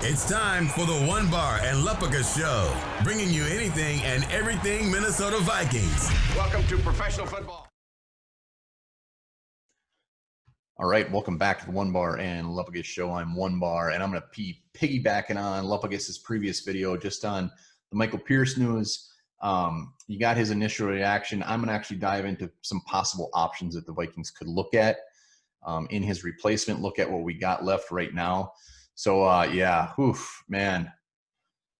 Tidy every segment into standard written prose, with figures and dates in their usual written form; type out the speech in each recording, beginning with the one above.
It's time for the Onebar and Lepica Show, bringing you anything and everything Minnesota Vikings. Welcome to professional football. All right, welcome back to the Onebar and Lepica Show. I'm Onebar, and I'm going to be piggybacking on Lepicus's previous video just on the Michael Pierce news. You got his initial reaction. I'm going to actually dive into some possible options that the Vikings could look at in his replacement, look at what we got left right now. So, yeah, oof, man,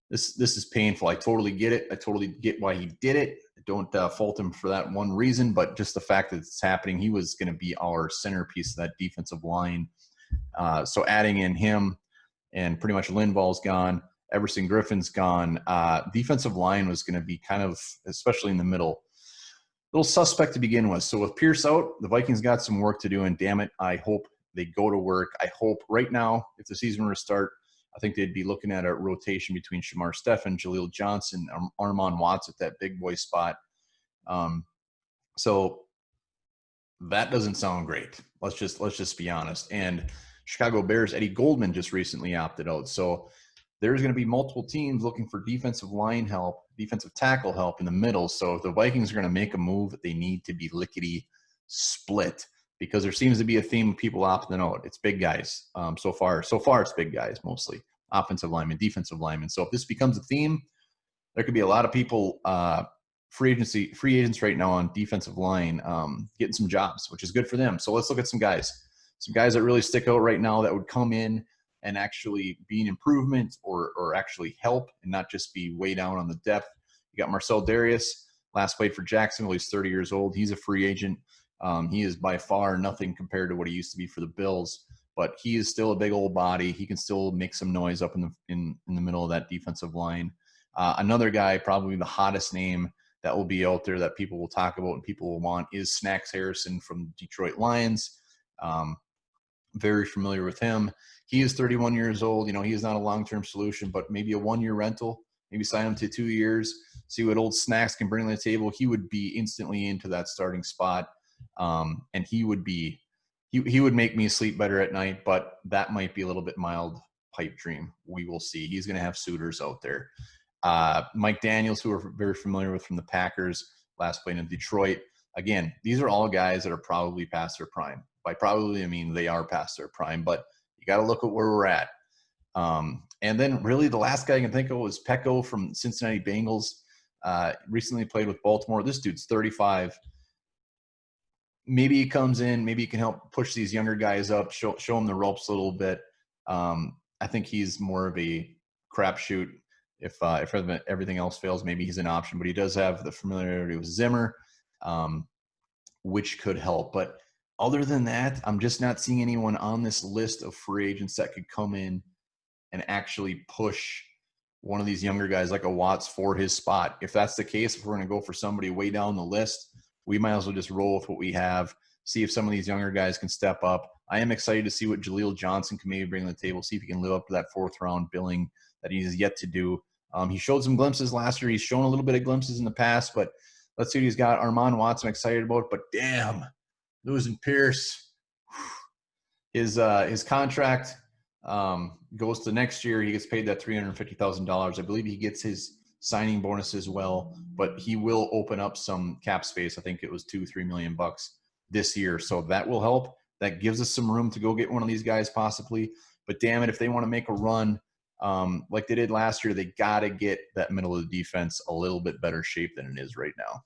this is painful. I totally get it. I totally get why he did it. I don't fault him for that one reason, but just the fact that it's happening, he was going to be our centerpiece of that defensive line. So adding in him and pretty much Linval's gone, Everson Griffin's gone. Defensive line was going to be kind of, especially in the middle, a little suspect to begin with. So with Pierce out, the Vikings got some work to do, and damn it, I hope they go to work. I hope right now, if the season were to start, I think they'd be looking at a rotation between Shamar Stephen, Jaleel Johnson, Armon Watts at that big boy spot. So that doesn't sound great. Let's just be honest. And Chicago Bears, Eddie Goldman just recently opted out. So there's going to be multiple teams looking for defensive line help, defensive tackle help in the middle. So if the Vikings are going to make a move, they need to be lickety split, because there seems to be a theme of people opting out. It's big guys. So far it's big guys, mostly offensive linemen, defensive linemen. So if this becomes a theme, there could be a lot of people, free agents right now on defensive line, getting some jobs, which is good for them. So let's look at some guys that really stick out right now that would come in and actually be an improvement or actually help and not just be way down on the depth. You got Marcel Darius, last played for Jacksonville. He's 30 years old. He's a free agent. He is by far nothing compared to what he used to be for the Bills, but he is still a big old body. He can still make some noise up in the middle of that defensive line. Another guy, probably the hottest name that will be out there that people will talk about and people will want, is Snacks Harrison from Detroit Lions. Very familiar with him. He is 31 years old. You know, he is not a long-term solution, but maybe a one-year rental. Maybe sign him to 2 years, see what old Snacks can bring to the table. He would be instantly into that starting spot. And he would make me sleep better at night, but that might be a little bit mild pipe dream. We will see. He's going to have suitors out there. Mike Daniels, who we're very familiar with from the Packers, last played in Detroit. Again, these are all guys that are probably past their prime. By probably, I mean they are past their prime, but you got to look at where we're at. And then really the last guy I can think of was Pekko from Cincinnati Bengals. Recently played with Baltimore. This dude's 35. Maybe he comes in, maybe he can help push these younger guys up, show them the ropes a little bit. I think he's more of a crapshoot. If everything else fails, maybe he's an option. But he does have the familiarity with Zimmer, which could help. But other than that, I'm just not seeing anyone on this list of free agents that could come in and actually push one of these younger guys like a Watts for his spot. If that's the case, if we're going to go for somebody way down the list, we might as well just roll with what we have, see if some of these younger guys can step up. I am excited to see what Jaleel Johnson can maybe bring to the table, see if he can live up to that fourth-round billing that he has yet to do. He showed some glimpses last year. He's shown a little bit of glimpses in the past, but let's see what he's got. Armon Watts, I'm excited about, but damn, losing Pierce. His contract goes to next year. He gets paid that $350,000. I believe he gets his signing bonus as well, but he will open up some cap space. I think it was $2-3 million this year. So that will help. That gives us some room to go get one of these guys possibly. But damn it, if they want to make a run like they did last year, they got to get that middle of the defense a little bit better shape than it is right now.